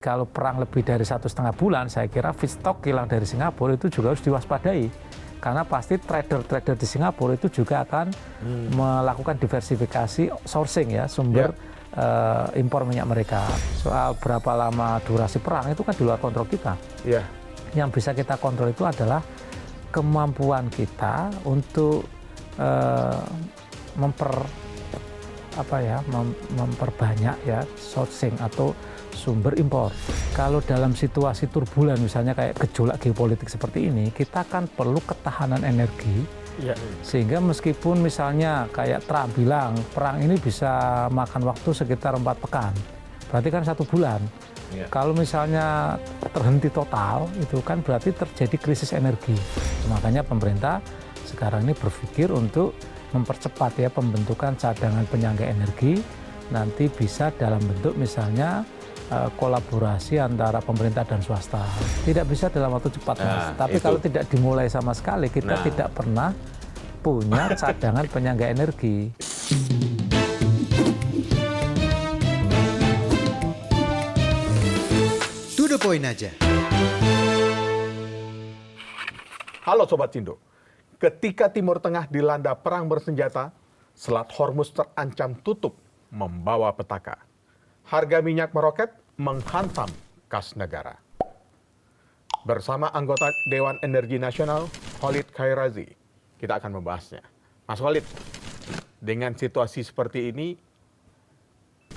Kalau perang lebih dari 1,5 bulan, saya kira feedstock kilang dari Singapura itu juga harus diwaspadai. Karena pasti trader-trader di Singapura itu juga akan melakukan diversifikasi sourcing ya, sumber impor minyak mereka. Soal berapa lama durasi perang itu kan di luar kontrol kita. Yang bisa kita kontrol itu adalah kemampuan kita untuk memperbanyak ya sourcing atau sumber impor. Kalau dalam situasi turbulen misalnya kayak gejolak geopolitik seperti ini, kita kan perlu ketahanan energi. Sehingga meskipun misalnya kayak Trump bilang perang ini bisa makan waktu sekitar 4 pekan, berarti kan 1 bulan. Kalau misalnya terhenti total, itu kan berarti terjadi krisis energi. Makanya pemerintah sekarang ini berpikir untuk mempercepat ya pembentukan cadangan penyangga energi, nanti bisa dalam bentuk misalnya kolaborasi antara pemerintah dan swasta. Tidak bisa dalam waktu cepat, Mas. Tapi kalau tidak dimulai sama sekali, kita tidak pernah punya cadangan penyangga energi. To the point aja. Halo Sobat Cindo. Ketika Timur Tengah dilanda perang bersenjata, Selat Hormuz terancam tutup membawa petaka. Harga minyak meroket menghantam kas negara. Bersama anggota Dewan Energi Nasional, Khalid Khairazi, kita akan membahasnya. Mas Khalid, dengan situasi seperti ini,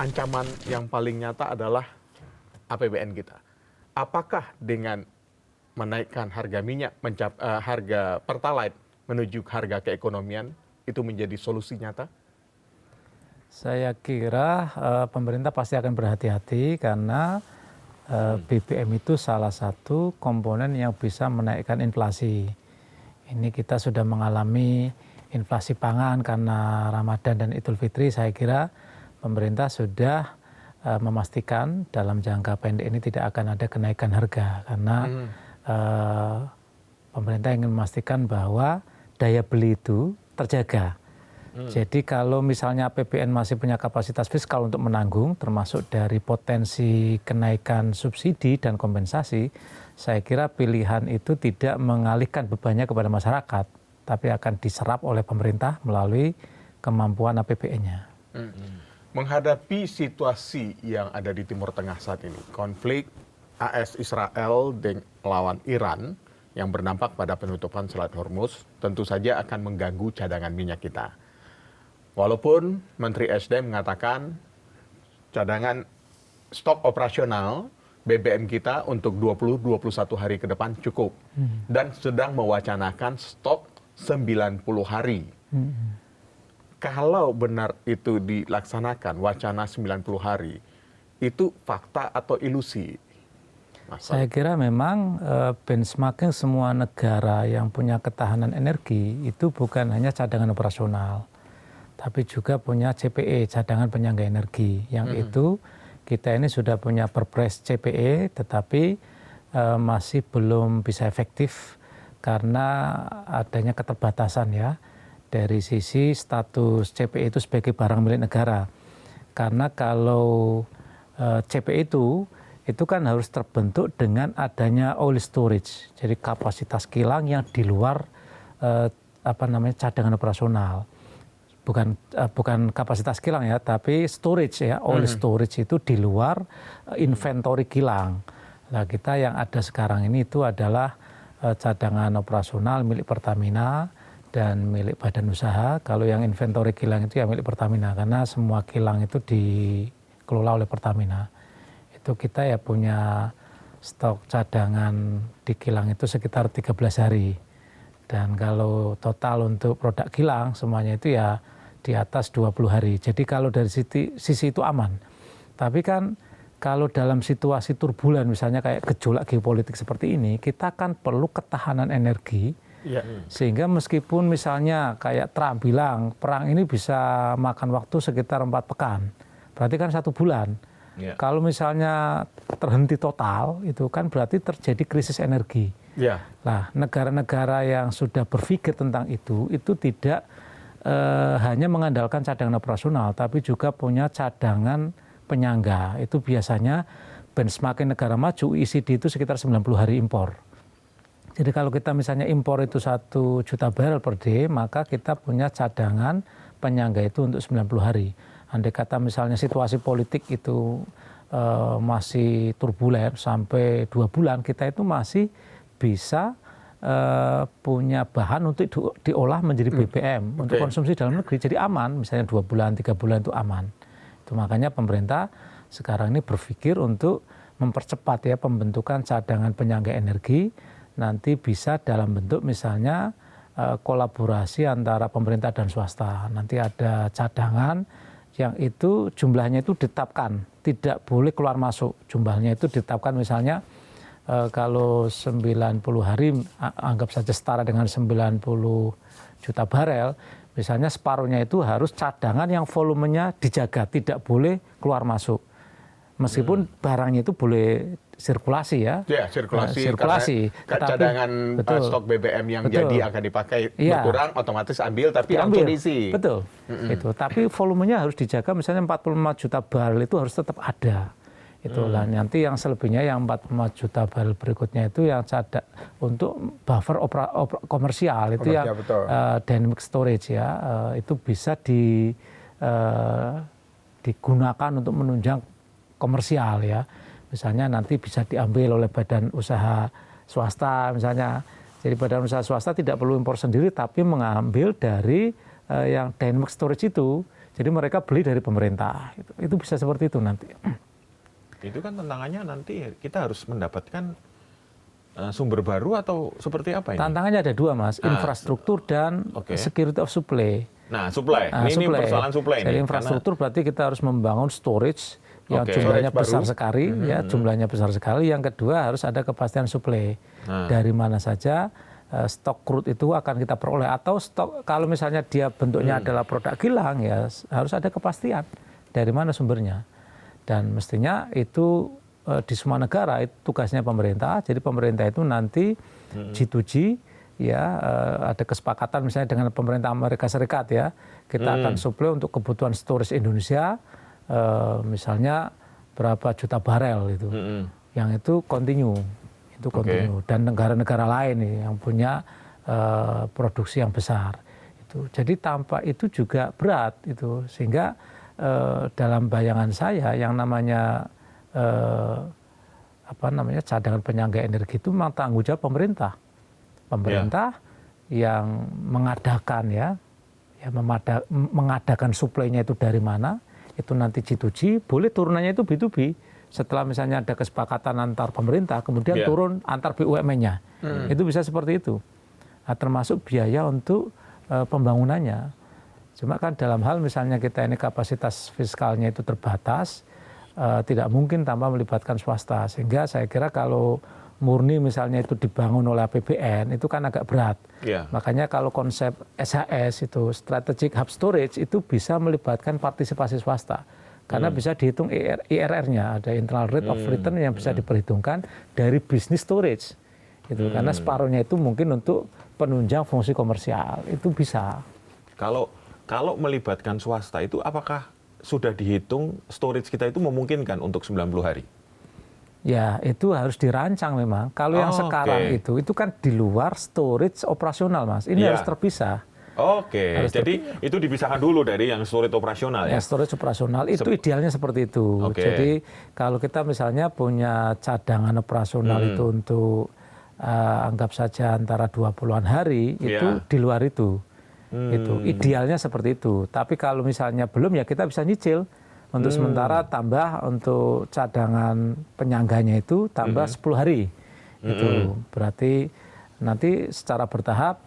ancaman yang paling nyata adalah APBN kita. Apakah dengan menaikkan harga minyak, harga Pertalite menuju harga keekonomian, itu menjadi solusi nyata? Saya kira pemerintah pasti akan berhati-hati karena BBM itu salah satu komponen yang bisa menaikkan inflasi. Ini kita sudah mengalami inflasi pangan karena Ramadan dan Idul Fitri. Saya kira pemerintah sudah memastikan dalam jangka pendek ini tidak akan ada kenaikan harga karena pemerintah ingin memastikan bahwa daya beli itu terjaga. Jadi kalau misalnya APBN masih punya kapasitas fiskal untuk menanggung, termasuk dari potensi kenaikan subsidi dan kompensasi, saya kira pilihan itu tidak mengalihkan bebannya kepada masyarakat, tapi akan diserap oleh pemerintah melalui kemampuan APBN-nya. Menghadapi situasi yang ada di Timur Tengah saat ini, konflik AS Israel melawan Iran yang berdampak pada penutupan Selat Hormuz tentu saja akan mengganggu cadangan minyak kita. Walaupun Menteri SDM mengatakan cadangan stok operasional BBM kita untuk 20-21 hari ke depan cukup. Dan sedang mewacanakan stok 90 hari. Kalau benar itu dilaksanakan, wacana 90 hari, itu fakta atau ilusi? Saya kira memang benchmarking semua negara yang punya ketahanan energi itu bukan hanya cadangan operasional, tapi juga punya CPE, cadangan penyangga energi. Yang itu kita ini sudah punya Perpres CPE, tetapi masih belum bisa efektif karena adanya keterbatasan ya dari sisi status CPE itu sebagai barang milik negara. Karena kalau CPE itu kan harus terbentuk dengan adanya oil storage, jadi kapasitas kilang yang di luar cadangan operasional. Bukan kapasitas kilang ya, tapi storage ya, oil storage itu di luar inventory kilang. Nah, kita yang ada sekarang ini itu adalah cadangan operasional milik Pertamina dan milik badan usaha. Kalau yang inventory kilang itu ya milik Pertamina, karena semua kilang itu dikelola oleh Pertamina. Itu kita ya punya stok cadangan di kilang itu sekitar 13 hari. Dan kalau total untuk produk kilang semuanya itu ya di atas 20 hari. Jadi kalau dari sisi itu aman. Tapi kan kalau dalam situasi turbulen misalnya kayak gejolak geopolitik seperti ini, kita kan perlu ketahanan energi. Sehingga meskipun misalnya kayak Trump bilang perang ini bisa makan waktu sekitar 4 pekan, berarti kan 1 bulan. Kalau misalnya terhenti total, itu kan berarti terjadi krisis energi. Nah, negara-negara yang sudah berpikir tentang itu tidak hanya mengandalkan cadangan operasional, tapi juga punya cadangan penyangga. Itu biasanya benchmarking negara maju, OECD itu sekitar 90 hari impor. Jadi kalau kita misalnya impor itu 1 juta barrel per day, maka kita punya cadangan penyangga itu untuk 90 hari. Andai kata misalnya situasi politik itu masih turbulen sampai 2 bulan, kita itu masih bisa punya bahan untuk diolah menjadi BBM untuk konsumsi dalam negeri. Jadi aman, misalnya 2 bulan, 3 bulan itu aman. Itu makanya pemerintah sekarang ini berpikir untuk mempercepat ya pembentukan cadangan penyangga energi, nanti bisa dalam bentuk misalnya kolaborasi antara pemerintah dan swasta. Nanti ada cadangan yang itu jumlahnya itu ditetapkan, tidak boleh keluar masuk. Jumlahnya itu ditetapkan misalnya kalau 90 hari anggap saja setara dengan 90 juta barel, misalnya separuhnya itu harus cadangan yang volumenya dijaga, tidak boleh keluar masuk. Meskipun barangnya itu boleh sirkulasi ya. Ya, sirkulasi. Cadangan stok BBM yang jadi akan dipakai berkurang, otomatis ambil, tapi langsung diisi. Betul. Itu. Tapi volumenya harus dijaga, misalnya 45 juta barel itu harus tetap ada. Itulah nanti yang selebihnya yang 45 juta barel berikutnya itu yang cadak untuk buffer komersial itu yang dynamic storage ya. Itu bisa digunakan untuk menunjang komersial ya, misalnya nanti bisa diambil oleh badan usaha swasta misalnya. Jadi badan usaha swasta tidak perlu impor sendiri, tapi mengambil dari yang dynamic storage itu. Jadi mereka beli dari pemerintah. Itu bisa seperti itu nanti. Itu kan tantangannya nanti kita harus mendapatkan sumber baru atau seperti apa ini? Tantangannya ada 2 Mas, infrastruktur dan security of supply. Nah, supply. Ini persoalan supply ini. Jadi infrastruktur berarti kita harus membangun storage yang jumlahnya besar sekali, ya jumlahnya besar sekali. Yang kedua harus ada kepastian suplai. Dari mana saja stok crude itu akan kita peroleh, atau stok kalau misalnya dia bentuknya adalah produk kilang ya harus ada kepastian dari mana sumbernya. Dan mestinya itu di semua negara itu tugasnya pemerintah. Jadi pemerintah itu nanti G2G ya ada kesepakatan misalnya dengan pemerintah Amerika Serikat ya, kita akan suplai untuk kebutuhan storage Indonesia. Misalnya berapa juta barel itu, yang itu continue, dan negara-negara lain nih yang punya produksi yang besar itu. Jadi tanpa itu juga berat itu, sehingga dalam bayangan saya yang namanya cadangan penyangga energi itu memang tanggung jawab pemerintah yang mengadakan mengadakan suplainya itu dari mana. Itu nanti G2G, boleh turunannya itu B2B. Setelah misalnya ada kesepakatan antar pemerintah, kemudian turun antar BUMN-nya. Itu bisa seperti itu. Nah, termasuk biaya untuk pembangunannya. Cuma kan dalam hal misalnya kita ini kapasitas fiskalnya itu terbatas, tidak mungkin tanpa melibatkan swasta. Sehingga saya kira kalau murni misalnya itu dibangun oleh APBN itu kan agak berat. Makanya kalau konsep SHS itu strategic hub storage itu bisa melibatkan partisipasi swasta. Karena bisa dihitung IRR-nya, ada internal rate of return yang bisa diperhitungkan dari bisnis storage. Itu karena separuhnya itu mungkin untuk penunjang fungsi komersial. Itu bisa. Kalau melibatkan swasta itu apakah sudah dihitung storage kita itu memungkinkan untuk 90 hari? Ya, itu harus dirancang memang. Kalau yang sekarang itu kan di luar storage operasional, Mas. Ini harus terpisah. Jadi itu dipisahkan dulu dari yang storage operasional ya? Storage operasional itu idealnya seperti itu. Jadi kalau kita misalnya punya cadangan operasional itu untuk anggap saja antara 20-an hari, itu di luar itu. Itu idealnya seperti itu. Tapi kalau misalnya belum ya kita bisa nyicil. Untuk sementara tambah untuk cadangan penyangganya itu tambah 10 hari. Itu berarti nanti secara bertahap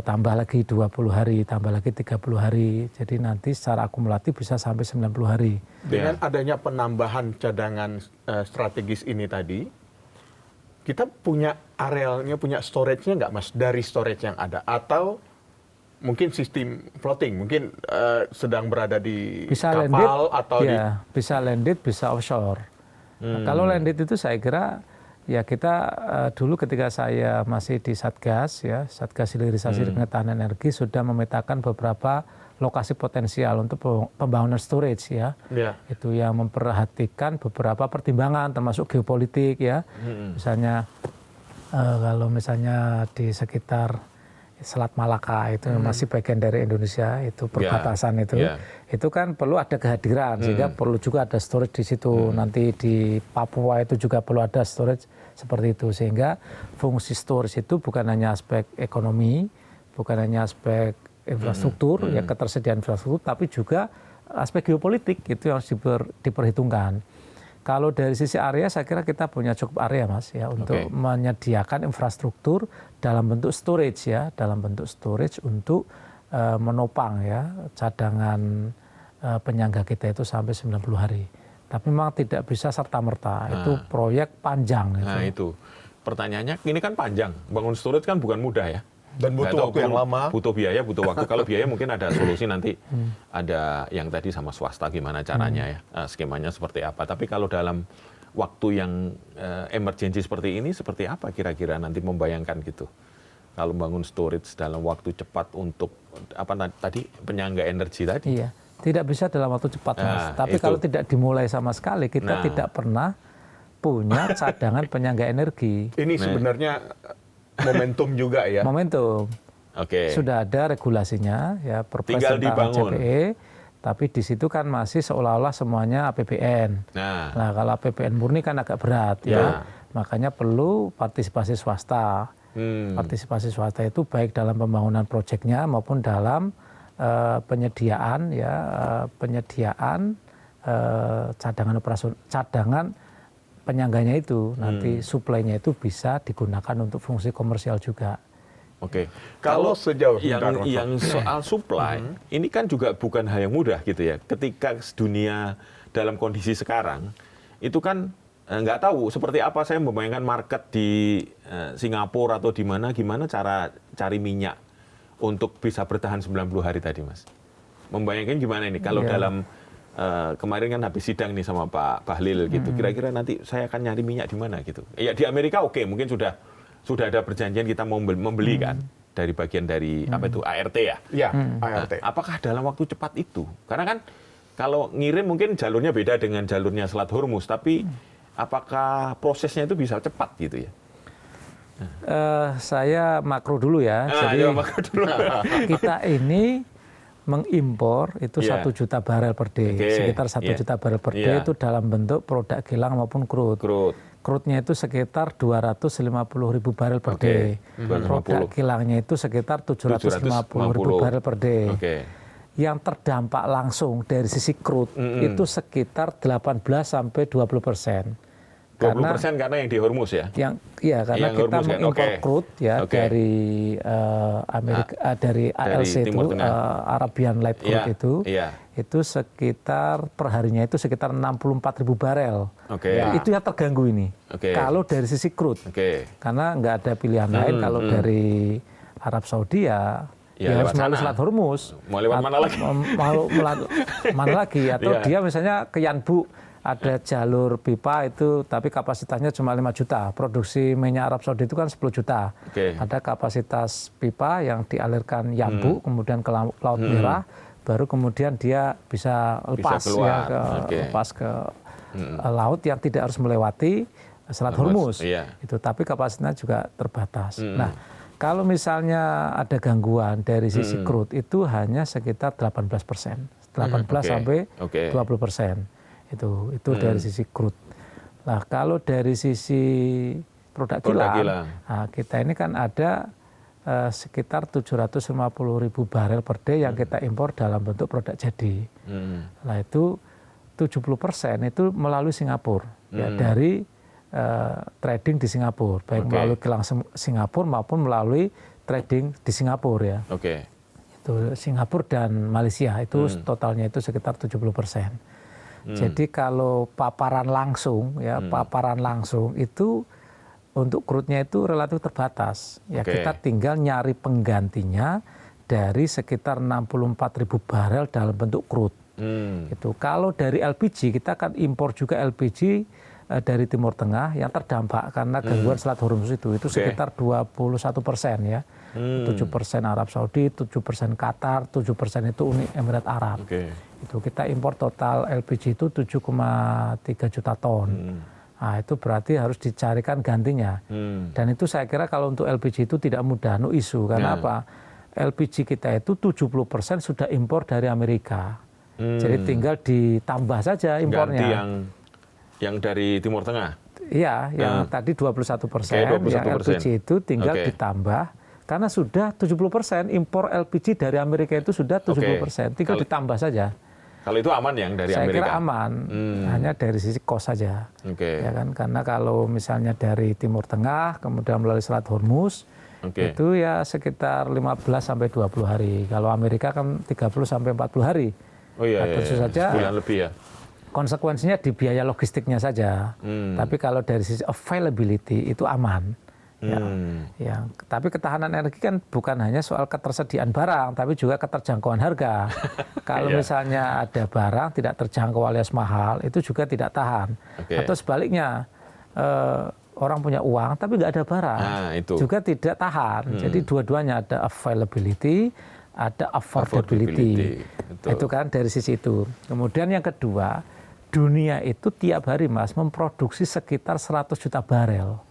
tambah lagi 20 hari, tambah lagi 30 hari. Jadi nanti secara akumulatif bisa sampai 90 hari. Dengan adanya penambahan cadangan strategis ini tadi, kita punya arealnya, punya storage-nya nggak Mas? Dari storage yang ada, atau mungkin sistem floating, mungkin sedang berada di bisa kapal landed, atau bisa landed, bisa offshore. Nah, kalau landed itu saya kira ya kita dulu ketika saya masih di Satgas ya, Satgas Hilirisasi dan Ketahanan Energi sudah memetakan beberapa lokasi potensial untuk pembangunan storage ya. Itu yang memperhatikan beberapa pertimbangan termasuk geopolitik ya. Misalnya kalau misalnya di sekitar Selat Malaka itu masih bagian dari Indonesia, itu perbatasan itu kan perlu ada kehadiran sehingga perlu juga ada storage di situ. Nanti di Papua itu juga perlu ada storage seperti itu, sehingga fungsi storage itu bukan hanya aspek ekonomi, bukan hanya aspek infrastruktur, ya ketersediaan infrastruktur, tapi juga aspek geopolitik itu yang harus diperhitungkan. Kalau dari sisi area, saya kira kita punya cukup area, Mas, ya, untuk menyediakan infrastruktur dalam bentuk storage ya, dalam bentuk storage untuk menopang ya cadangan penyangga kita itu sampai 90 hari. Tapi memang tidak bisa serta-merta, itu proyek panjang. Nah itu, pertanyaannya ini kan panjang, bangun storage kan bukan mudah ya. Dan butuh waktu yang lama. Butuh biaya, butuh waktu. Kalau biaya mungkin ada solusi nanti, ada yang tadi sama swasta gimana caranya ya, skemanya seperti apa. Tapi kalau dalam waktu yang emergency seperti ini, seperti apa kira-kira nanti membayangkan gitu? Kalau bangun storage dalam waktu cepat untuk apa tadi penyangga energi tadi? Iya, tidak bisa dalam waktu cepat, Mas. Tapi kalau tidak dimulai sama sekali, kita tidak pernah punya cadangan penyangga energi. Ini sebenarnya momentum juga ya. Momentum. Sudah ada regulasinya ya, Perpres tentang CPE, tapi di situ kan masih seolah-olah semuanya APBN. Nah, kalau APBN murni kan agak berat ya. Makanya perlu partisipasi swasta. Partisipasi swasta itu baik dalam pembangunan proyeknya maupun dalam penyediaan ya, cadangan penyangganya itu, nanti suplainya itu bisa digunakan untuk fungsi komersial juga. Kalau sejauh yang soal supply, ini kan juga bukan hal yang mudah gitu ya. Ketika dunia dalam kondisi sekarang, itu kan nggak tahu seperti apa. Saya membayangkan market di Singapura atau di mana, gimana cara cari minyak untuk bisa bertahan 90 hari tadi, Mas. Membayangkan gimana ini kalau dalam kemarin kan habis sidang nih sama Pak Bahlil gitu. Kira-kira nanti saya akan nyari minyak di mana gitu. Ya di Amerika mungkin sudah ada perjanjian kita mau membeli kan dari bagian dari apa itu ART ya? Iya, ART. Apakah dalam waktu cepat itu? Karena kan kalau ngirim mungkin jalurnya beda dengan jalurnya Selat Hormuz, tapi apakah prosesnya itu bisa cepat gitu ya? Saya makro dulu ya. Jadi makro dulu. kita ini mengimpor itu 1 juta barel per day, sekitar 1 juta barel per day itu dalam bentuk produk kilang maupun crude. Crude-nya itu sekitar 250.000 barel per day. Produk kilangnya itu sekitar 750.000 barel per day. Yang terdampak langsung dari sisi crude itu sekitar 18 sampai 20%. 20% karena yang di Hormuz ya? Karena yang kita mengimpor crude ya dari Amerika, dari ALC itu, Arabian Light Crude itu sekitar perharinya itu sekitar 64.000 barel. Itu yang terganggu ini. Kalau dari sisi crude, karena nggak ada pilihan lain kalau dari Arab Saudi ya harus melalui Selat Hormuz. Mau lewat mana lagi? Mana lagi? Atau dia misalnya ke Yanbu. Ada jalur pipa itu, tapi kapasitasnya cuma 5 juta. Produksi minyak Arab Saudi itu kan 10 juta. Ada kapasitas pipa yang dialirkan Yanbu, kemudian ke Laut Merah, baru kemudian dia bisa lepas ke laut yang tidak harus melewati Selat Hormuz. Itu, tapi kapasitasnya juga terbatas. Nah, kalau misalnya ada gangguan dari sisi crude itu hanya sekitar 18%, 18 sampai 20%. Itu dari sisi crude. Nah, kalau dari sisi produk kilang, nah, kita ini kan ada sekitar 750.000 barel per day yang kita impor dalam bentuk produk jadi. Nah, itu 70% itu melalui Singapura, ya, dari trading di Singapura, baik melalui kilang Singapura maupun melalui trading di Singapura ya. Itu Singapura dan Malaysia itu totalnya itu sekitar 70%. Jadi kalau paparan langsung ya, paparan langsung itu untuk crude-nya itu relatif terbatas. Ya kita tinggal nyari penggantinya dari sekitar 64.000 barel dalam bentuk crude. Itu kalau dari LPG kita kan impor juga LPG dari Timur Tengah yang terdampak karena gangguan Selat Hormuz itu sekitar 21% ya. 7% Arab Saudi, 7% Qatar, 7% itu Uni Emirat Arab. Itu kita impor total LPG itu 7,3 juta ton. Nah, itu berarti harus dicarikan gantinya. Dan itu saya kira kalau untuk LPG itu tidak mudah, no isu. Karena apa? LPG kita itu 70% sudah impor dari Amerika. Jadi tinggal ditambah saja impornya. Ganti yang dari Timur Tengah? Iya, yang tadi 21%, yang LPG itu tinggal ditambah. Karena sudah 70% impor LPG dari Amerika itu sudah 70%, tinggal ditambah saja. Kalau itu aman yang dari Amerika? Saya kira aman, hanya dari sisi kos saja. Ya kan? Karena kalau misalnya dari Timur Tengah, kemudian melalui Selat Hormuz, itu ya sekitar 15 sampai 20 hari. Kalau Amerika kan 30 sampai 40 hari. Oh iya, tentu saja sebulan lebih ya. Konsekuensinya di biaya logistiknya saja. Tapi kalau dari sisi availability itu aman. Ya. Tapi ketahanan energi kan bukan hanya soal ketersediaan barang, tapi juga keterjangkauan harga. Kalau misalnya ada barang tidak terjangkau alias mahal, itu juga tidak tahan. Atau sebaliknya, orang punya uang tapi nggak ada barang, juga tidak tahan. Jadi dua-duanya ada availability, ada affordability. Itu kan dari sisi itu. Kemudian yang kedua, dunia itu tiap hari Mas memproduksi sekitar 100 juta barel.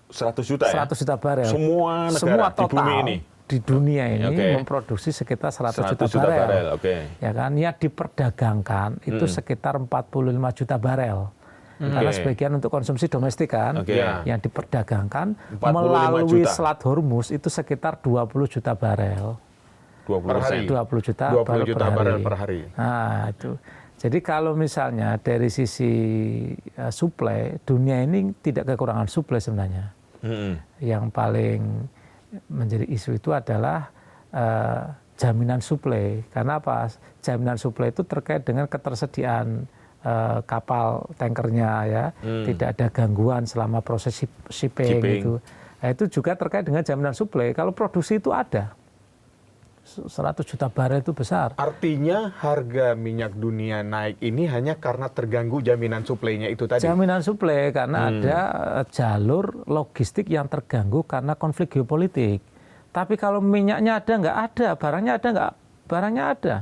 100 juta ya? 100 juta barel. Semua negara semua total di bumi ini? Di dunia ini memproduksi sekitar 100 juta barel. Ya kan, yang diperdagangkan itu sekitar 45 juta barel. Karena sebagian untuk konsumsi domestik kan, yang diperdagangkan melalui Selat Hormuz itu sekitar 20 juta barel. 20 juta barel per hari. Nah, itu. Jadi kalau misalnya dari sisi supply, dunia ini tidak kekurangan supply sebenarnya. Yang paling menjadi isu itu adalah jaminan supply. Karena apa? Jaminan supply itu terkait dengan ketersediaan kapal tankernya ya, tidak ada gangguan selama proses shipping. Itu. Nah, itu juga terkait dengan jaminan supply. Kalau produksi itu ada. 100 juta barel itu besar. Artinya harga minyak dunia naik ini hanya karena terganggu jaminan suplainya itu tadi? Jaminan suplai karena ada jalur logistik yang terganggu karena konflik geopolitik. Tapi kalau minyaknya ada nggak ada, barangnya ada nggak? Barangnya ada.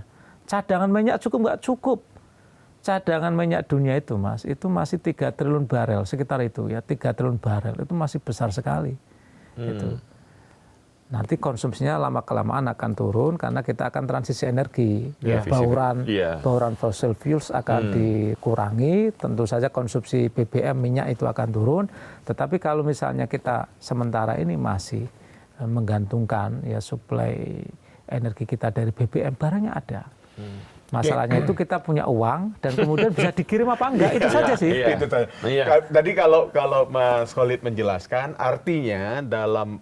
Cadangan minyak cukup nggak cukup. Cadangan minyak dunia itu Mas, itu masih 3 triliun barel, sekitar itu ya, 3 triliun barel, itu masih besar sekali. Itu. Nanti konsumsinya lama-kelamaan akan turun karena kita akan transisi energi. Bauran fossil fuels akan dikurangi, tentu saja konsumsi BBM minyak itu akan turun. Tetapi kalau misalnya kita sementara ini masih menggantungkan ya suplai energi kita dari BBM, barangnya ada. Masalahnya itu kita punya uang dan kemudian bisa dikirim apa enggak, itu saja sih. Tadi kalau Mas Khalid menjelaskan, artinya dalam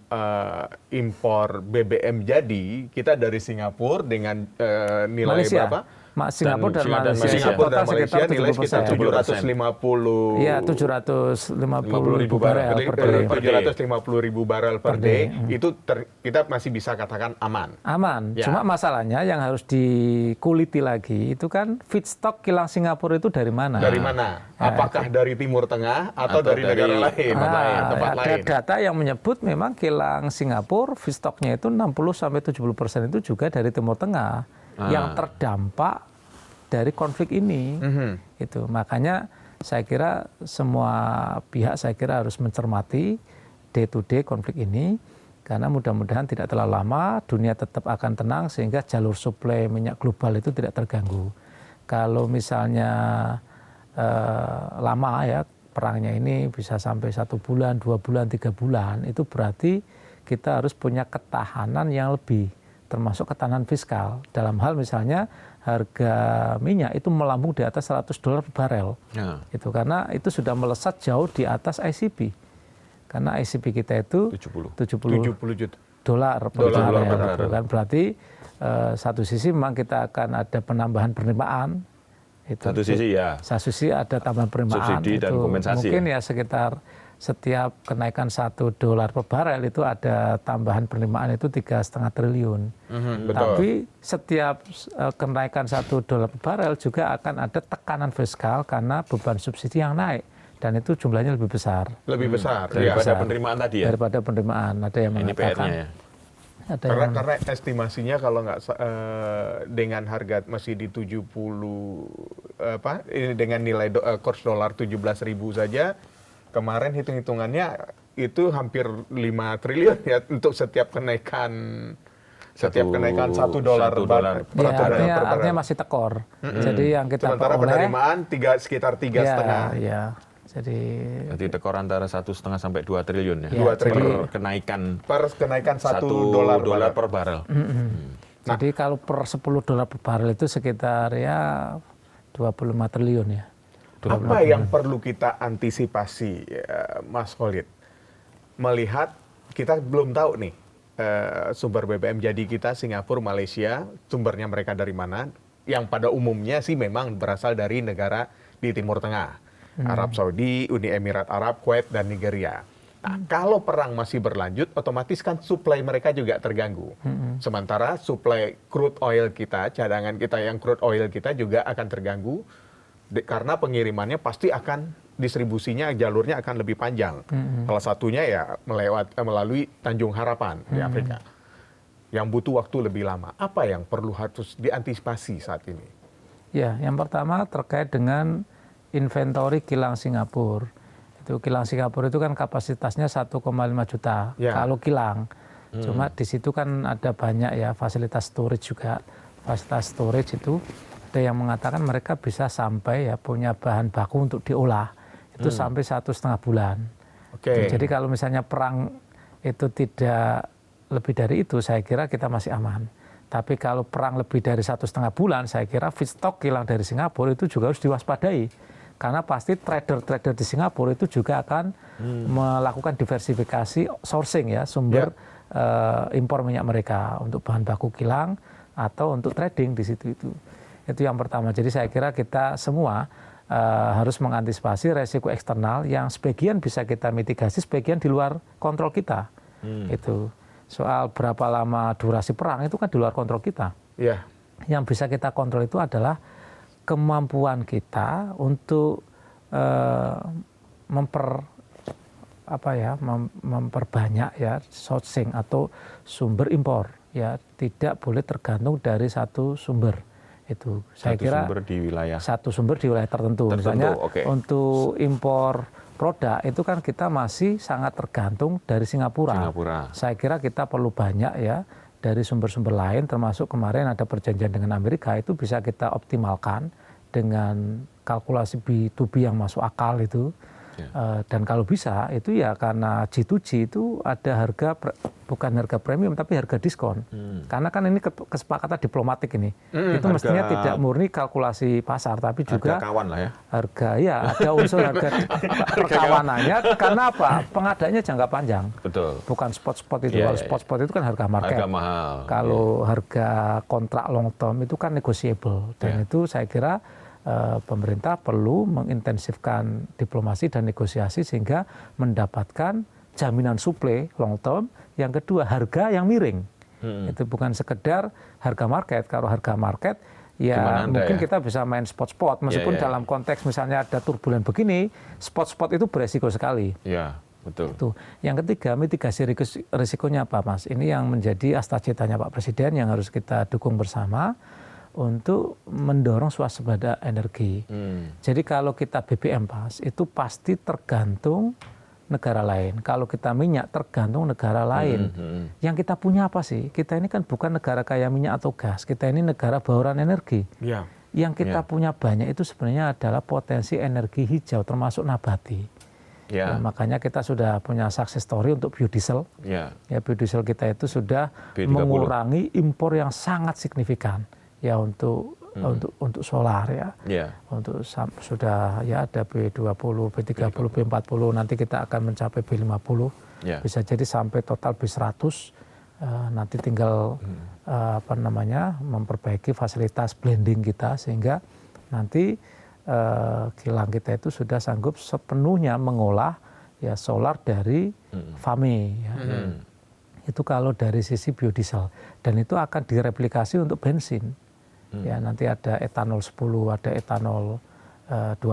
impor BBM jadi, kita dari Singapura dengan nilai Malaysia. berapa? Singapura dan Malaysia. Singapura dan Malaysia nilai sekitar 750. Iya, 750 ribu barel per day. 750 ribu barel per day. Itu kita masih bisa katakan aman. Aman. Cuma masalahnya yang harus dikuliti lagi itu kan feedstock kilang Singapura itu dari mana? Dari mana? Apakah dari Timur Tengah atau dari negara lain? Ada data yang menyebut memang kilang Singapura feedstocknya itu 60-70% itu juga dari Timur Tengah. Yang terdampak dari konflik ini. Itu makanya saya kira semua pihak harus mencermati day to day konflik ini, karena mudah-mudahan tidak terlalu lama dunia tetap akan tenang sehingga jalur suplai minyak global itu tidak terganggu. Kalau misalnya lama ya perangnya ini bisa sampai 1 bulan, 2 bulan, 3 bulan, itu berarti kita harus punya ketahanan yang lebih, termasuk ketahanan fiskal. Dalam hal misalnya harga minyak itu melambung di atas $100 per barel. Itu karena itu sudah melesat jauh di atas ICP. Karena ICP kita itu 70 juta dolar per barel. Kan berarti satu sisi memang kita akan ada penambahan penerimaan. Itu, satu sisi ada tambahan penerimaan. Subsidi dan kompensasi. Mungkin ya sekitar setiap kenaikan $1 per barel itu ada tambahan penerimaan itu 3,5 triliun. Tapi setiap kenaikan $1 per barel juga akan ada tekanan fiskal karena beban subsidi yang naik. dan itu jumlahnya lebih besar. Lebih besar daripada penerimaan tadi ya. Daripada penerimaan. Ada yang Ini mengatakan. PR-nya ya. Karena estimasinya kalau nggak dengan harga masih di 70 ini dengan nilai kurs dolar 17.000 saja, kemarin hitung-hitungannya itu hampir 5 triliun ya untuk setiap kenaikan $1 per artinya masih tekor. Jadi yang kita sementara peroleh penerimaan sekitar 3,5. Ya. Jadi tekor antara 1,5 sampai 2 triliun ya. 2 triliun Per kenaikan $1 per barel. Jadi kalau per $10 per barel itu sekitar ya 25 triliun ya. Apa yang perlu kita antisipasi, Mas Khalid? Melihat kita belum tahu nih sumber BBM jadi kita Singapura, Malaysia, sumbernya mereka dari mana? Yang pada umumnya sih memang berasal dari negara di Timur Tengah. Arab Saudi, Uni Emirat Arab, Kuwait, dan Nigeria. Nah, kalau perang masih berlanjut, otomatis kan suplai mereka juga terganggu. Sementara suplai crude oil kita, cadangan kita yang crude oil kita juga akan terganggu karena pengirimannya pasti akan distribusinya, jalurnya akan lebih panjang. Salah satunya ya melalui Tanjung Harapan di Afrika. Yang butuh waktu lebih lama. Apa yang perlu harus diantisipasi saat ini? Ya, yang pertama terkait dengan inventory kilang Singapura. Itu kilang Singapura itu kan kapasitasnya 1,5 juta kalau kilang. Cuma di situ kan ada banyak ya fasilitas storage juga. Fasilitas storage itu ada yang mengatakan mereka bisa sampai ya punya bahan baku untuk diolah itu sampai 1,5 bulan. Jadi kalau misalnya perang itu tidak lebih dari itu, saya kira kita masih aman. Tapi kalau perang lebih dari 1,5 bulan, saya kira feedstock kilang dari Singapura itu juga harus diwaspadai. Karena pasti trader-trader di Singapura itu juga akan melakukan diversifikasi sourcing ya, sumber impor minyak mereka untuk bahan baku kilang atau untuk trading di situ itu. Itu yang pertama. Jadi saya kira kita semua harus mengantisipasi resiko eksternal yang sebagian bisa kita mitigasi, sebagian di luar kontrol kita. Itu. Soal berapa lama durasi perang itu kan di luar kontrol kita. Yang bisa kita kontrol itu adalah kemampuan kita untuk memperbanyak ya sourcing atau sumber impor ya, tidak boleh tergantung dari satu sumber. Itu saya kira satu sumber di wilayah tertentu. Misalnya untuk impor produk itu kan kita masih sangat tergantung dari Singapura. Saya kira kita perlu banyak ya dari sumber-sumber lain, termasuk kemarin ada perjanjian dengan Amerika, itu bisa kita optimalkan dengan kalkulasi B2B yang masuk akal itu. Dan kalau bisa itu ya karena G2G itu ada harga, bukan harga premium tapi harga diskon. Karena kan ini kesepakatan diplomatik ini. Itu mestinya tidak murni kalkulasi pasar tapi juga harga kawan lah ya. Harga ya ada unsur harga perkawanannya. Karena apa? Pengadanya jangka panjang. Betul. Bukan spot-spot itu. Kalau spot-spot itu kan harga market. Harga mahal. Kalau harga kontrak long term itu kan negotiable. Dan itu saya kira pemerintah perlu mengintensifkan diplomasi dan negosiasi sehingga mendapatkan jaminan suplai long term. Yang kedua harga yang miring. Itu bukan sekedar harga market. Kalau harga market ya mungkin kita bisa main spot-spot meskipun dalam konteks misalnya ada turbulen begini, spot-spot itu beresiko sekali. Iya, betul. Itu. Yang ketiga mitigasi risikonya apa, Mas? Ini yang menjadi astacitanya Pak Presiden yang harus kita dukung bersama untuk mendorong swasembada energi. Jadi kalau kita BBM Pas, itu pasti tergantung negara lain. Kalau kita minyak tergantung negara lain. Yang kita punya apa sih? Kita ini kan bukan negara kaya minyak atau gas. Kita ini negara bauran energi. Yang kita punya banyak itu sebenarnya adalah potensi energi hijau termasuk nabati. Ya, makanya kita sudah punya success story untuk biodiesel. Ya, biodiesel kita itu sudah B30. Mengurangi impor yang sangat signifikan. Ya untuk solar ya. Untuk sudah ya ada B20, B30, B40, nanti kita akan mencapai B50. Bisa jadi sampai total B100. Nanti tinggal memperbaiki fasilitas blending kita sehingga nanti kilang kita itu sudah sanggup sepenuhnya mengolah ya solar dari FAME ya. Itu kalau dari sisi biodiesel, dan itu akan direplikasi untuk bensin. Ya, nanti ada etanol 10, ada etanol 20,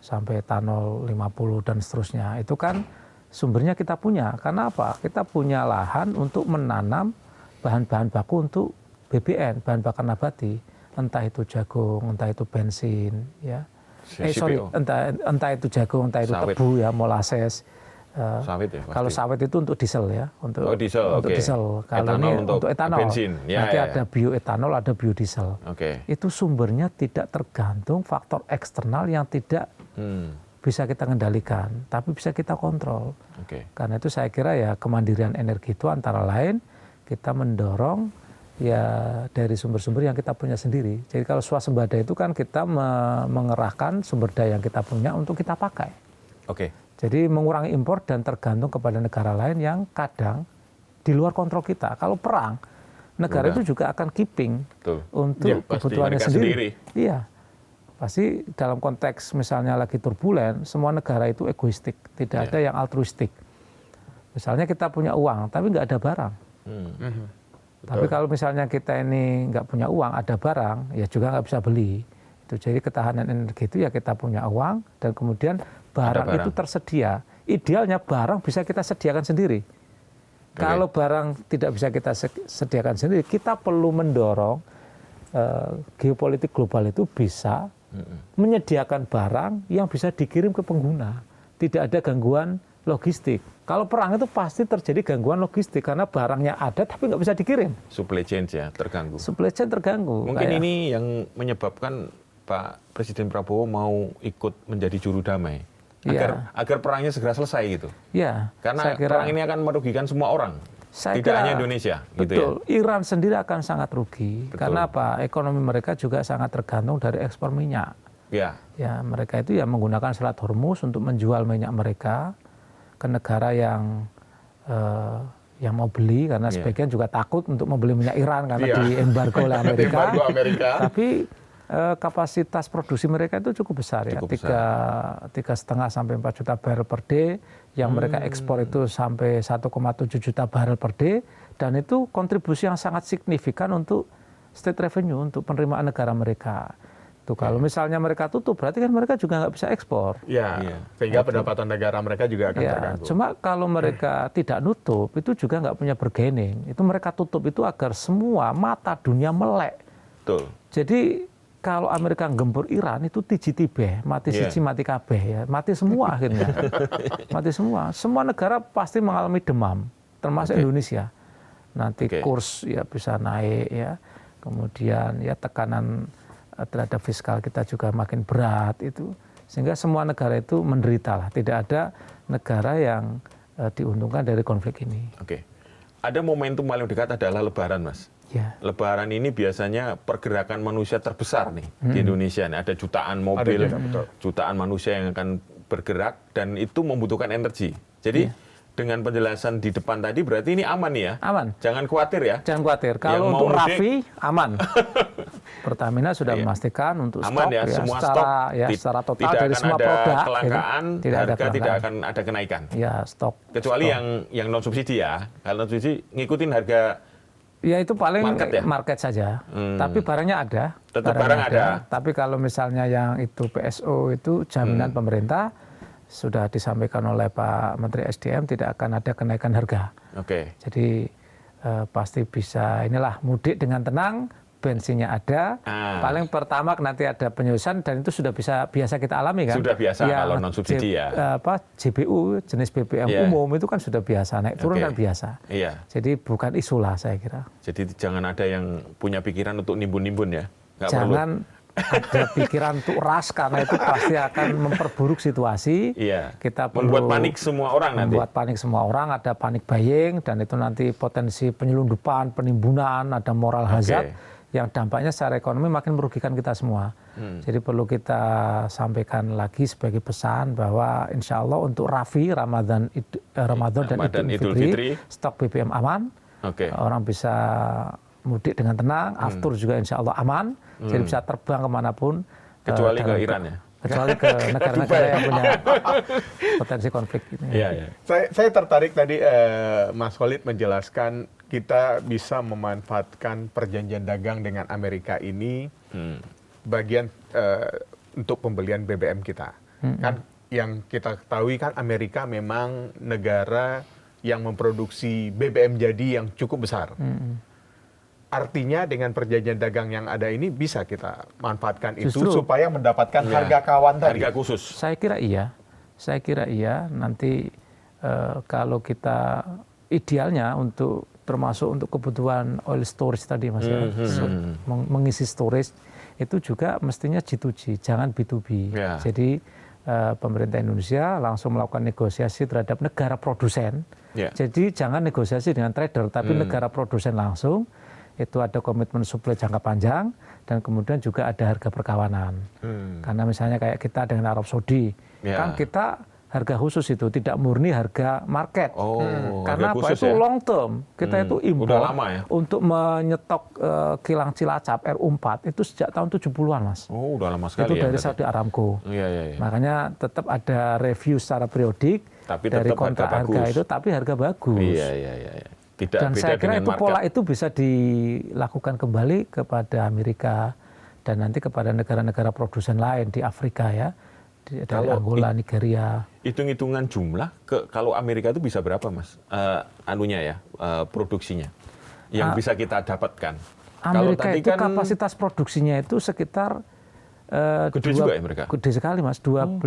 sampai etanol 50 dan seterusnya. Itu kan sumbernya kita punya. Karena apa? Kita punya lahan untuk menanam bahan-bahan baku untuk BBN, bahan bakar nabati. Entah itu jagung, entah itu bensin, ya. Entah itu jagung, entah itu sawit. tebu, ya, molases. Sawit ya, kalau sawit itu untuk diesel, ya, untuk diesel. Kalau etanol ini untuk etanol, bensin. Ya, nanti ada bioetanol, ada biodiesel. Itu sumbernya tidak tergantung faktor eksternal yang tidak bisa kita kendalikan, tapi bisa kita kontrol. Karena itu saya kira ya kemandirian energi itu antara lain kita mendorong ya dari sumber-sumber yang kita punya sendiri. Jadi kalau swasembada itu kan kita mengerahkan sumber daya yang kita punya untuk kita pakai. Jadi mengurangi impor dan tergantung kepada negara lain yang kadang di luar kontrol kita. Kalau perang, negara itu juga akan keeping untuk kebutuhannya sendiri. Iya, pasti dalam konteks misalnya lagi turbulen, semua negara itu egoistik, tidak ada yang altruistik. Misalnya kita punya uang, tapi nggak ada barang. Tapi kalau misalnya kita ini nggak punya uang, ada barang, ya juga nggak bisa beli. Itu jadi ketahanan energi itu ya kita punya uang dan kemudian barang itu tersedia. Idealnya barang bisa kita sediakan sendiri. Kalau barang tidak bisa kita sediakan sendiri, kita perlu mendorong geopolitik global itu bisa menyediakan barang yang bisa dikirim ke pengguna. Tidak ada gangguan logistik. Kalau perang itu pasti terjadi gangguan logistik karena barangnya ada tapi nggak bisa dikirim. Supply chain ya terganggu. Supply chain terganggu. Mungkin ini yang menyebabkan Pak Presiden Prabowo mau ikut menjadi juru damai. Agar perangnya segera selesai gitu. Ya, karena perang ini akan merugikan semua orang. Tidak hanya Indonesia. Betul. Gitu ya? Iran sendiri akan sangat rugi. Karena apa? Ekonomi mereka juga sangat tergantung dari ekspor minyak. Ya, mereka itu ya menggunakan Selat Hormuz untuk menjual minyak mereka ke negara yang mau beli karena sebagian juga takut untuk membeli minyak Iran karena diembargo oleh Amerika. Tapi kapasitas produksi mereka itu cukup besar ya, 3,5 sampai 4 juta barrel per day, yang mereka ekspor itu sampai 1,7 juta barrel per day, dan itu kontribusi yang sangat signifikan untuk state revenue, untuk penerimaan negara mereka. Tuh kalau misalnya mereka tutup, berarti kan mereka juga nggak bisa ekspor. Sehingga pendapatan negara mereka juga akan terganggu. Cuma kalau mereka tidak nutup, itu juga nggak punya bargaining. Itu mereka tutup itu agar semua mata dunia melek. Jadi kalau Amerika gempur Iran itu tiji-tibeh, mati siji mati kabeh ya, mati semua akhirnya. Mati semua. Semua negara pasti mengalami demam, termasuk Indonesia. Nanti kurs ya bisa naik ya. Kemudian ya tekanan terhadap fiskal kita juga makin berat itu. Sehingga semua negara itu menderita lah. Tidak ada negara yang diuntungkan dari konflik ini. Ada momentum paling dekat adalah Lebaran, Mas. Lebaran ini biasanya pergerakan manusia terbesar nih di Indonesia. Ada jutaan mobil, jutaan manusia yang akan bergerak dan itu membutuhkan energi. Jadi dengan penjelasan di depan tadi berarti ini aman ya? Aman. Jangan khawatir ya? Jangan khawatir. Kalau untuk Raffi aman. Pertamina sudah memastikan untuk aman stok ya, semua stok secara total tidak dari akan semua ada produk. Kelangkaan, harga tidak akan ada kenaikan. Stok. Kecuali yang non subsidi ya. Kalau non subsidi ngikutin harga. Ya itu paling market saja, tapi barangnya ada. Tetap barang ada. Tapi kalau misalnya yang itu PSO itu jaminan pemerintah sudah disampaikan oleh Pak Menteri SDM tidak akan ada kenaikan harga. Jadi pasti bisa mudik dengan tenang, bensinnya ada. Paling pertama nanti ada penyusutan dan itu sudah biasa kita alami kan. Sudah biasa kalau non subsidi JBU jenis BBM umum itu kan sudah biasa naik turun kan biasa. Jadi bukan isu lah saya kira. Jadi jangan ada yang punya pikiran untuk nimbun-nimbun ya. Jangan ada pikiran untuk ras karena itu pasti akan memperburuk situasi. Kita perlu membuat panik semua orang nanti. Membuat panik semua orang, ada panik buying dan itu nanti potensi penyelundupan, penimbunan, ada moral hazard yang dampaknya secara ekonomi makin merugikan kita semua. Jadi perlu kita sampaikan lagi sebagai pesan bahwa insya Allah untuk Raffi, Ramadan dan Idul Fitri, stok BBM aman, orang bisa mudik dengan tenang, aftur juga insya Allah aman, jadi bisa terbang kemanapun. Kecuali ke Iran ya? Kecuali ke negara-negara yang punya potensi konflik. Saya tertarik tadi Mas Khalid menjelaskan kita bisa memanfaatkan perjanjian dagang dengan Amerika ini bagian untuk pembelian BBM kita. Kan yang kita ketahui kan Amerika memang negara yang memproduksi BBM jadi yang cukup besar. Artinya dengan perjanjian dagang yang ada ini bisa kita manfaatkan Justru, itu supaya mendapatkan harga kawan tadi. Harga khusus. Saya kira iya. Nanti kalau kita idealnya untuk termasuk untuk kebutuhan oil storage tadi Mas ya, mengisi storage itu juga mestinya G2G, jangan B2B. Ya. Jadi pemerintah Indonesia langsung melakukan negosiasi terhadap negara produsen. Ya. Jadi jangan negosiasi dengan trader, tapi negara produsen langsung. Itu ada komitmen suplai jangka panjang dan kemudian juga ada harga perkawanan. Karena misalnya kayak kita dengan Arab Saudi, kan kita harga khusus itu tidak murni harga market. Karena apa? Itu long term. Kita itu impor untuk menyetok kilang Cilacap R4 itu sejak tahun 70-an Mas. Oh, udah lama sekali. Itu dari Saudi Aramco. Iya. Makanya tetap ada review secara periodik tapi dari kontrak harga itu, tapi harga bagus. Iya. Dan saya kira itu pola itu bisa dilakukan kembali kepada Amerika dan nanti kepada negara-negara produsen lain di Afrika ya, dari Angola, Nigeria. Hitung-hitungan jumlah kalau Amerika itu bisa berapa Mas? Produksinya yang bisa kita dapatkan. Amerika kalau itu kan, kapasitas produksinya itu sekitar gede juga ya mereka? Gede sekali Mas, 12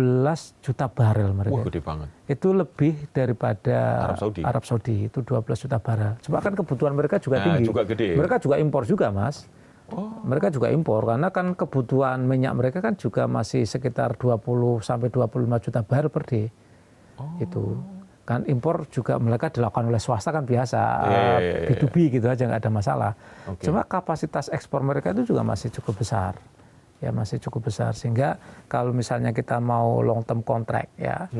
juta barel mereka. Wah, gede banget. Itu lebih daripada Arab Saudi itu 12 juta barel. Sebab kan kebutuhan mereka juga tinggi. Juga gede. Mereka juga impor juga Mas. Mereka juga impor karena kan kebutuhan minyak mereka kan juga masih sekitar 20 sampai 25 juta barel per day. Itu kan impor juga mereka dilakukan oleh swasta kan biasa, B2B gitu aja nggak ada masalah. Cuma kapasitas ekspor mereka itu juga masih cukup besar. Ya masih cukup besar sehingga kalau misalnya kita mau long term contract ya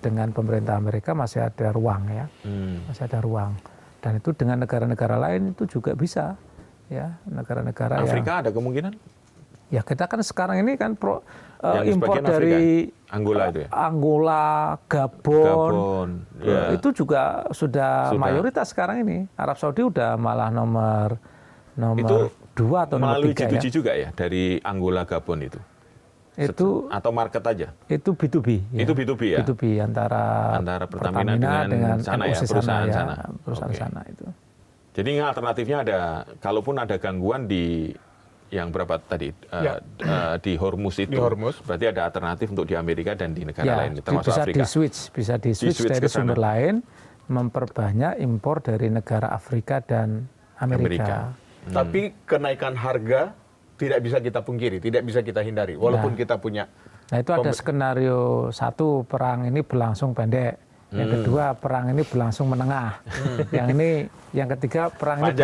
dengan pemerintah Amerika masih ada ruang ya, masih ada ruang. Dan itu dengan negara-negara lain itu juga bisa ya, negara-negara Afrika ada kemungkinan? Ya kita kan sekarang ini kan impor dari Angola itu ya? Angola, Gabon ya. Itu juga sudah mayoritas sekarang ini. Arab Saudi udah malah nomor itu 2 atau nomor 3 G2G ya? Juga ya dari Angola, Gabon itu? Atau market aja? Itu B2B. Ya. Itu B2B ya? B2B antara Pertamina dengan sana ya, perusahaan sana itu. Jadi alternatifnya ada, kalaupun ada gangguan di yang berapa tadi di Hormuz itu, berarti ada alternatif untuk di Amerika dan di negara lain, termasuk Afrika. Bisa di switch dari sumber lain, memperbanyak impor dari negara Afrika dan Amerika. Tapi kenaikan harga tidak bisa kita pungkiri, tidak bisa kita hindari, walaupun kita punya. Nah itu ada skenario satu, perang ini berlangsung pendek. Yang kedua, perang ini berlangsung menengah. Yang ketiga, perang ini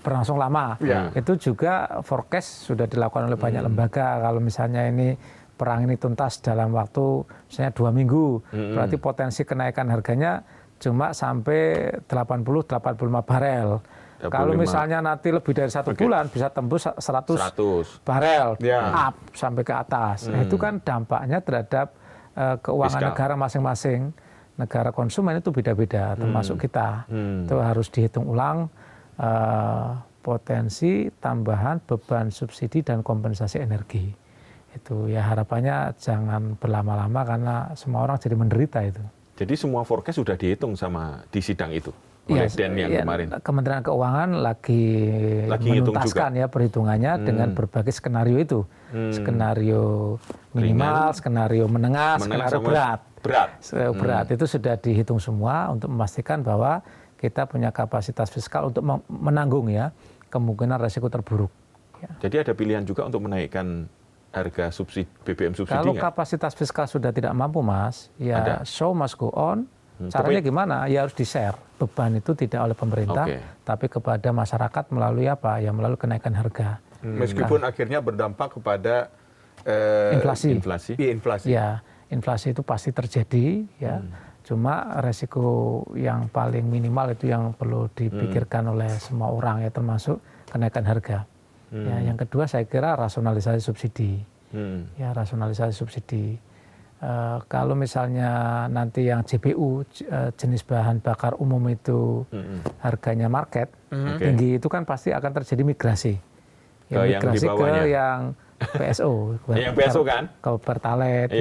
berlangsung lama. Itu juga forecast sudah dilakukan oleh banyak lembaga. Kalau misalnya ini perang ini tuntas dalam waktu misalnya 2 minggu, berarti potensi kenaikan harganya cuma sampai 80-85 barel. Kalau misalnya nanti lebih dari 1 bulan bisa tembus 100 barel up sampai ke atas. Nah, itu kan dampaknya terhadap keuangan negara masing-masing. Negara konsumen itu beda-beda, termasuk kita. Itu harus dihitung ulang potensi tambahan beban subsidi dan kompensasi energi. Itu ya harapannya jangan berlama-lama karena semua orang jadi menderita itu. Jadi semua forecast sudah dihitung sama di sidang itu? Oleh Den yang kemarin. Kementerian Keuangan lagi menuntaskan ya perhitungannya dengan berbagai skenario itu. Skenario minimal, skenario menengah, skenario berat. Berat itu sudah dihitung semua untuk memastikan bahwa kita punya kapasitas fiskal untuk menanggung ya kemungkinan resiko terburuk. Ya. Jadi ada pilihan juga untuk menaikkan harga BBM subsidi. Kalau kapasitas fiskal sudah tidak mampu Mas, ya show must go on. Caranya gimana? Ya harus di-share. Beban itu tidak oleh pemerintah, tapi kepada masyarakat melalui apa? Ya melalui kenaikan harga. Meskipun akhirnya berdampak kepada inflasi. Iya, inflasi itu pasti terjadi. Ya. Cuma resiko yang paling minimal itu yang perlu dipikirkan oleh semua orang ya, termasuk kenaikan harga. Ya, yang kedua saya kira rasionalisasi subsidi. Ya, rasionalisasi subsidi. Kalau misalnya nanti yang JBU jenis bahan bakar umum itu harganya market tinggi, itu kan pasti akan terjadi migrasi. Ya, migrasi ke yang PSO, Yang PSO kan? ke Pertalite,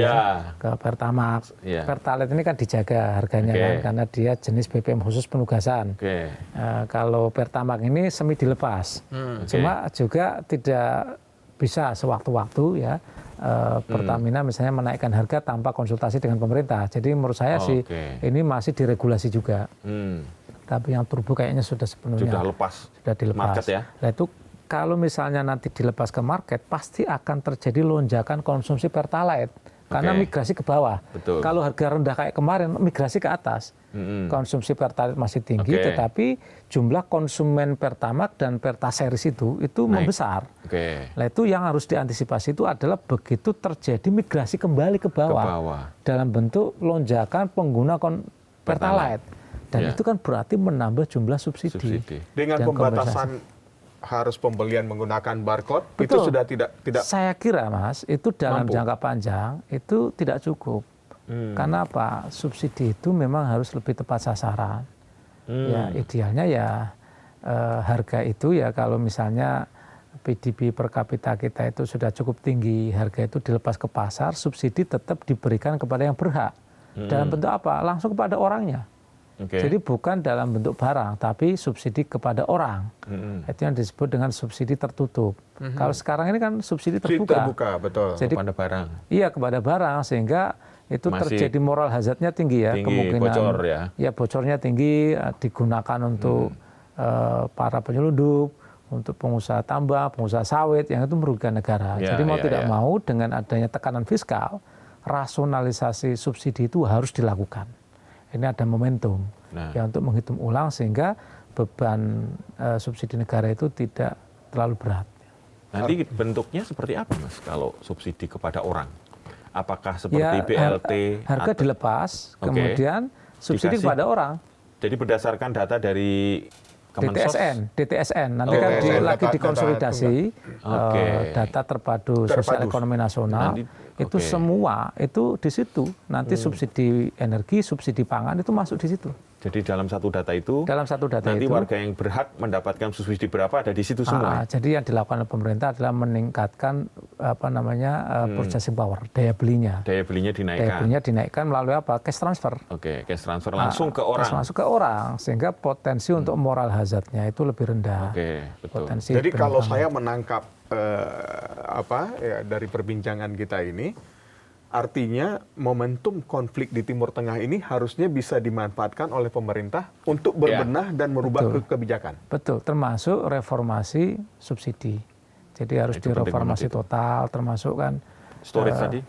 ke Pertamax. Pertalite ini kan dijaga harganya kan, karena dia jenis BBM khusus penugasan. Kalau Pertamax ini semi dilepas, cuma juga tidak bisa sewaktu-waktu ya. Pertamina misalnya menaikkan harga tanpa konsultasi dengan pemerintah. Jadi menurut saya sih ini masih diregulasi juga. Tapi yang turbo kayaknya sudah sepenuhnya sudah dilepas. Market ya. Nah itu kalau misalnya nanti dilepas ke market, pasti akan terjadi lonjakan konsumsi Pertalite karena migrasi ke bawah. Kalau harga rendah kayak kemarin, migrasi ke atas. Konsumsi Pertalite masih tinggi, tetapi jumlah konsumen Pertamax dan Pertaseries itu membesar. Nah itu yang harus diantisipasi itu adalah begitu terjadi migrasi kembali ke bawah. Dalam bentuk lonjakan pengguna Pertalite. Dan itu kan berarti menambah jumlah subsidi. Dengan pembatasan harus pembelian menggunakan barcode, itu sudah tidak. Saya kira Mas, itu dalam jangka panjang itu tidak cukup. Karena apa? Subsidi itu memang harus lebih tepat sasaran. Ya idealnya ya harga itu ya kalau misalnya PDB per kapita kita itu sudah cukup tinggi, harga itu dilepas ke pasar, subsidi tetap diberikan kepada yang berhak. Dalam bentuk apa? Langsung kepada orangnya. Jadi bukan dalam bentuk barang, tapi subsidi kepada orang. Itu yang disebut dengan subsidi tertutup. Kalau sekarang ini kan subsidi terbuka. Betul. Jadi kepada barang. Iya, kepada barang, sehingga itu terjadi moral hazardnya tinggi ya. Kemungkinan bocor ya. Ya bocornya tinggi, digunakan untuk para penyelundup, untuk pengusaha tambang, pengusaha sawit, yang itu merugikan negara. Jadi mau tidak mau dengan adanya tekanan fiskal, rasionalisasi subsidi itu harus dilakukan. Ini ada momentum ya untuk menghitung ulang sehingga beban subsidi negara itu tidak terlalu berat. Nanti bentuknya seperti apa Mas kalau subsidi kepada orang? Apakah seperti BLT? Harga dilepas, kemudian subsidi kepada orang. Jadi berdasarkan data dari DTSN. Nanti kan lagi dikonsolidasi data terpadu sosial ekonomi nasional. Itu semua itu di situ. Nanti subsidi energi, subsidi pangan itu masuk di situ. Jadi dalam satu data itu, nanti warga yang berhak mendapatkan subsidi berapa ada di situ semua. Jadi yang dilakukan oleh pemerintah adalah meningkatkan purchasing power, daya belinya. Daya belinya dinaikkan. Daya belinya dinaikkan melalui apa? Cash transfer. Cash transfer langsung ke orang. Langsung ke orang, sehingga potensi untuk moral hazardnya itu lebih rendah. Betul. Jadi kalau saya menangkap dari perbincangan kita ini, artinya momentum konflik di Timur Tengah ini harusnya bisa dimanfaatkan oleh pemerintah untuk berbenah dan merubah kebijakan. Betul, termasuk reformasi subsidi. Jadi harus direformasi total, termasuk kan storage tadi.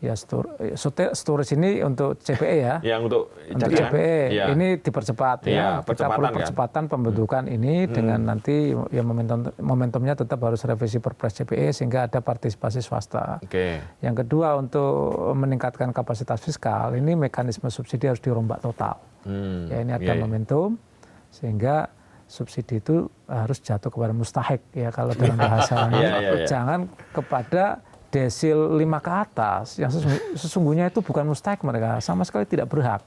Ya storage ini untuk CPE ya. Yang untuk CPE ini dipercepat ya. Kita perlu percepatan pembentukan ini dengan nanti ya momentumnya tetap harus revisi Perpres CPE sehingga ada partisipasi swasta. Yang kedua untuk meningkatkan kapasitas fiskal ini mekanisme subsidi harus dirombak total. Ya ini ada momentum sehingga subsidi itu harus jatuh kepada mustahik ya kalau dalam bahasa jangan kepada desil 5 ke atas, yang sesungguhnya itu bukan mustahik, mereka sama sekali tidak berhak.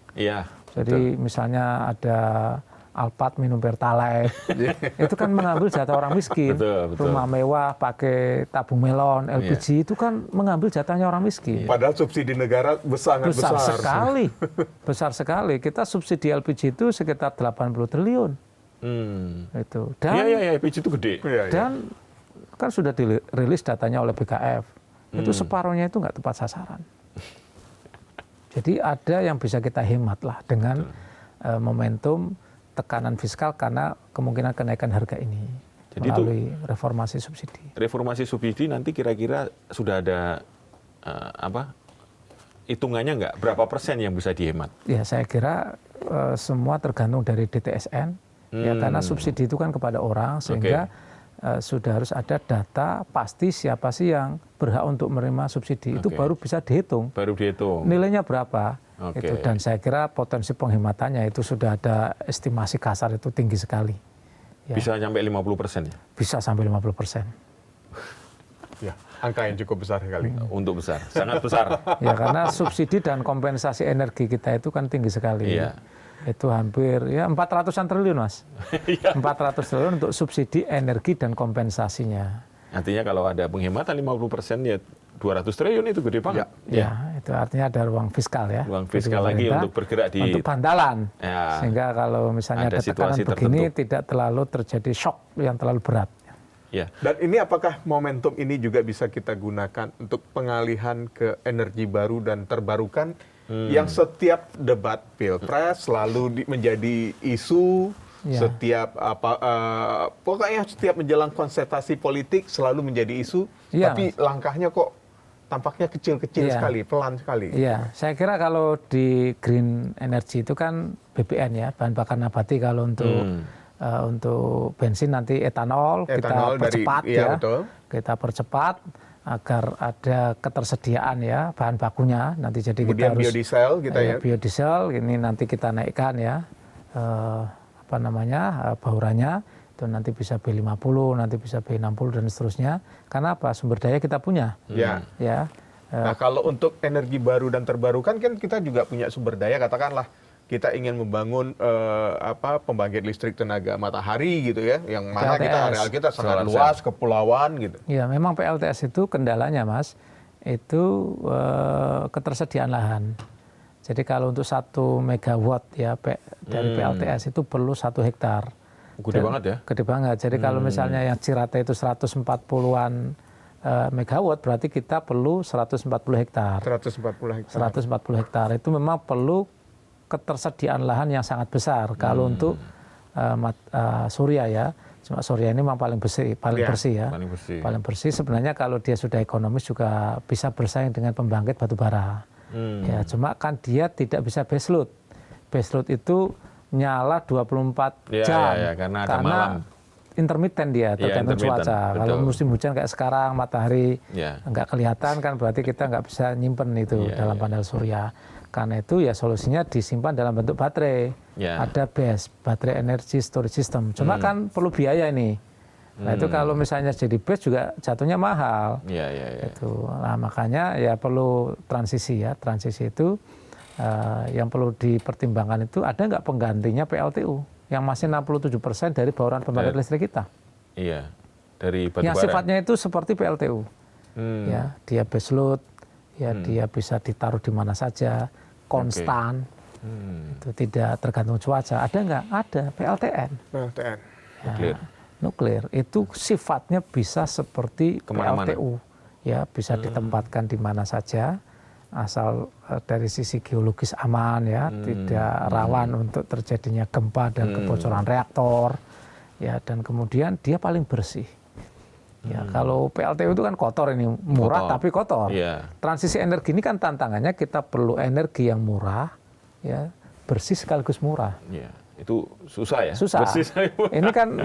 Jadi misalnya ada Alphard minum Pertalite, itu kan mengambil jatah orang miskin. Rumah mewah pakai tabung melon, LPG itu kan mengambil jatahnya orang miskin. Padahal subsidi negara sangat besar. Sekali, besar sekali. Kita subsidi LPG itu sekitar 80 triliun. Itu. Dan LPG itu gede. Dan kan sudah dirilis datanya oleh BKF. Itu separuhnya itu nggak tepat sasaran. Jadi ada yang bisa kita hemat lah dengan momentum tekanan fiskal karena kemungkinan kenaikan harga ini. Jadi melalui reformasi subsidi. Reformasi subsidi nanti kira-kira sudah ada hitungannya nggak? Berapa persen yang bisa dihemat? Ya saya kira semua tergantung dari DTSN. Ya karena subsidi itu kan kepada orang sehingga sudah harus ada data pasti siapa sih yang berhak untuk menerima subsidi. Itu baru bisa dihitung. Nilainya berapa. Itu. Dan saya kira potensi penghematannya itu sudah ada estimasi kasar itu tinggi sekali. Ya. Bisa sampai 50% ya? Bisa sampai 50%. Ya, angka yang cukup besar sekali. Untuk besar, sangat besar. Ya karena subsidi dan kompensasi energi kita itu kan tinggi sekali. Itu hampir ya 400-an triliun Mas. 400 triliun untuk subsidi energi dan kompensasinya. Artinya kalau ada penghematan 50% ya 200 triliun itu gede banget. Ya, itu artinya ada ruang fiskal ya. Ruang fiskal lagi untuk bergerak di... Untuk bantalan. Ya, sehingga kalau misalnya ada tekanan begini tidak terlalu terjadi shock yang terlalu berat. Ya. Dan ini apakah momentum ini juga bisa kita gunakan untuk pengalihan ke energi baru dan terbarukan yang setiap debat pilpres selalu menjadi isu, setiap pokoknya setiap menjelang kontestasi politik selalu menjadi isu, tapi langkahnya kok tampaknya kecil-kecil sekali, pelan sekali. Iya, saya kira kalau di green energy itu kan BBN ya, bahan bakar nabati. Kalau untuk bensin nanti etanol kita percepat betul. Kita percepat agar ada ketersediaan ya bahan bakunya. Nanti jadi kemudian kita biodiesel kita biodiesel ini nanti kita naikkan ya baurannya. Itu nanti bisa B50, nanti bisa B60 dan seterusnya. Karena apa? Sumber daya kita punya. Ya. Nah, kalau untuk energi baru dan terbarukan kan kita juga punya sumber daya, katakanlah kita ingin membangun pembangkit listrik tenaga matahari gitu ya, yang mana areal kita sangat luas, kepulauan gitu. Ya, memang PLTS itu kendalanya, Mas, itu ketersediaan lahan. Jadi kalau untuk 1 megawatt ya dari PLTS itu perlu 1 hektar. Gede banget ya? Gede banget. Jadi kalau misalnya yang Cirata itu 140-an megawatt, berarti kita perlu 140 hektar. 140 hektar. Itu memang perlu ketersediaan lahan yang sangat besar. Kalau untuk surya ya, cuma surya ini memang paling bersih ya. Paling bersih. Sebenarnya kalau dia sudah ekonomis juga bisa bersaing dengan pembangkit batu bara. Ya, cuma kan dia tidak bisa baseload. Baseload itu nyala 24 jam karena intermiten dia tergantung cuaca. Kalau musim hujan kayak sekarang matahari nggak kelihatan kan berarti kita nggak bisa nyimpen itu dalam panel surya. Karena itu ya solusinya disimpan dalam bentuk baterai. Ada BESS, baterai energy storage system. Cuma kan perlu biaya ini. Nah itu kalau misalnya jadi BESS juga jatuhnya mahal. Itu. Nah makanya ya perlu transisi ya. Transisi itu yang perlu dipertimbangkan itu ada nggak penggantinya PLTU yang masih 67% dari bauran pembangkit listrik kita. Iya, dari batu bara. Yang sifatnya itu seperti PLTU. Ya, dia baseload, ya dia bisa ditaruh di mana saja, konstan, itu tidak tergantung cuaca. Ada nggak? Ada PLTN. PLTN. Ya, nuklir itu sifatnya bisa seperti PLTU, ya bisa ditempatkan di mana saja. Asal dari sisi geologis aman ya, tidak rawan untuk terjadinya gempa dan kebocoran reaktor ya, dan kemudian dia paling bersih. Ya, kalau PLTU itu kan kotor ini, murah tapi kotor. Transisi energi ini kan tantangannya kita perlu energi yang murah ya, bersih sekaligus murah. Itu susah ya? Susah. Ini kan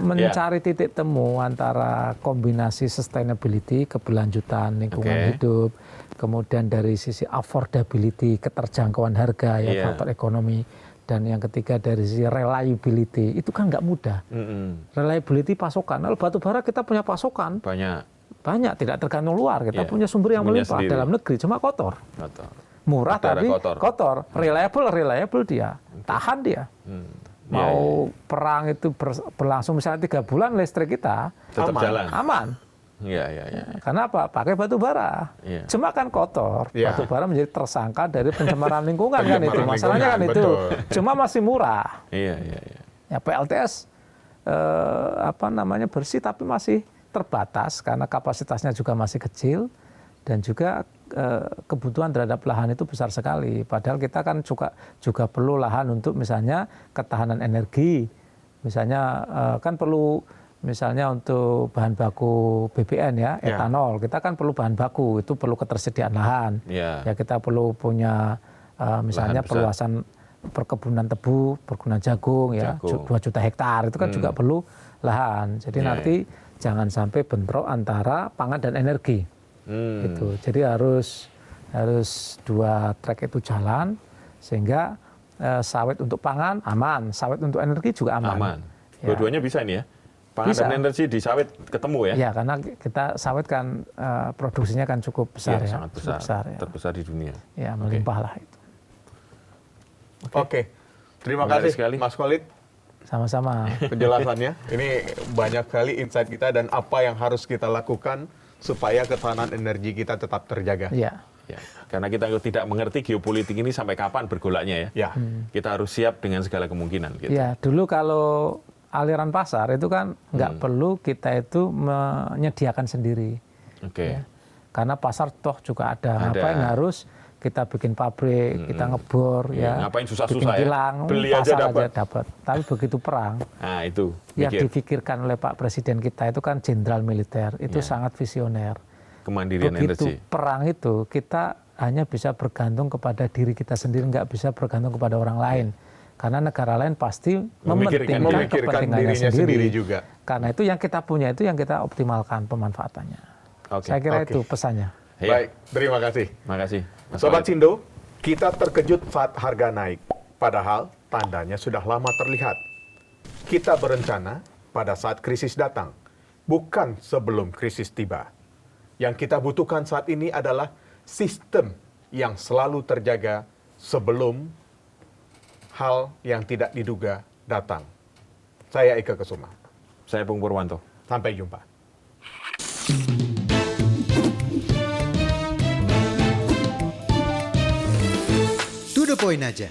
mencari titik temu antara kombinasi sustainability, keberlanjutan lingkungan hidup, kemudian dari sisi affordability, keterjangkauan harga, ya faktor ekonomi, dan yang ketiga dari sisi reliability, itu kan nggak mudah. Reliability pasokan, kalau batu bara kita punya pasokan banyak, tidak tergantung luar, kita punya sumber yang melimpah dalam negeri, cuma kotor. Murah tapi kotor. Reliable dia, tahan dia. Mau perang itu berlangsung misalnya 3 bulan, listrik kita tetap jalan. Aman. Karena apa? Pakai batu bara. Cuma kan kotor. Batu bara menjadi tersangka dari pencemaran lingkungan kan itu. Masalahnya kan itu. Cuma masih murah. Ya PLTS bersih tapi masih terbatas karena kapasitasnya juga masih kecil dan juga kebutuhan terhadap lahan itu besar sekali. Padahal kita kan juga perlu lahan untuk misalnya ketahanan energi. Misalnya kan perlu misalnya untuk bahan baku BBN ya, etanol. Kita kan perlu bahan baku, itu perlu ketersediaan lahan. Ya kita perlu punya misalnya perluasan perkebunan tebu, perkebunan jagung ya, 2 juta hektar itu kan juga perlu lahan. Jadi nanti jangan sampai bentrok antara pangan dan energi. Gitu. Jadi harus 2 track itu jalan sehingga sawit untuk pangan aman, sawit untuk energi juga aman. Dua-duanya bisa ini ya? Pangan dan energi di sawit ketemu ya? Iya, karena kita sawit kan produksinya kan cukup besar ya. Sangat besar, terbesar di dunia. Ya, melimpah lah itu. Oke. Terima kasih sekali Mas Khalid. Sama-sama. penjelasannya. Ini banyak kali insight kita dan apa yang harus kita lakukan supaya ketahanan energi kita tetap terjaga. Iya. Ya, karena kita tidak mengerti geopolitik ini sampai kapan bergolaknya ya. Ya. Kita harus siap dengan segala kemungkinan. Gitu. Ya, dulu kalau aliran pasar itu kan nggak perlu kita itu menyediakan sendiri. Oke. Ya. Karena pasar toh juga ada. Apa yang harus kita bikin pabrik, kita ngebor, ya, ngapain susah-susah bikin ya? kilang, Beli pasar aja dapat. dapat. Tapi begitu perang, Nah itu. yang Mikir difikirkan oleh Pak Presiden kita itu kan jenderal militer, itu sangat visioner. kemandirian Begitu energi. perang itu kita hanya bisa bergantung kepada diri kita sendiri, nggak bisa bergantung kepada orang lain. Karena negara lain pasti Memikirkan mementingkan kepentingannya dirinya sendiri juga. Karena itu yang kita punya itu yang kita optimalkan pemanfaatannya. Oke. Saya kira Oke. itu pesannya. Ya. Baik, terima kasih. Makasih. Mas Sobat Walid. Sindo, kita terkejut saat harga naik. Padahal tandanya sudah lama terlihat. Kita berencana pada saat krisis datang, bukan sebelum krisis tiba. Yang kita butuhkan saat ini adalah sistem yang selalu terjaga sebelum hal yang tidak diduga datang. Saya Eka Kesuma. Saya Pung Purwanto. Sampai jumpa. To the point aja.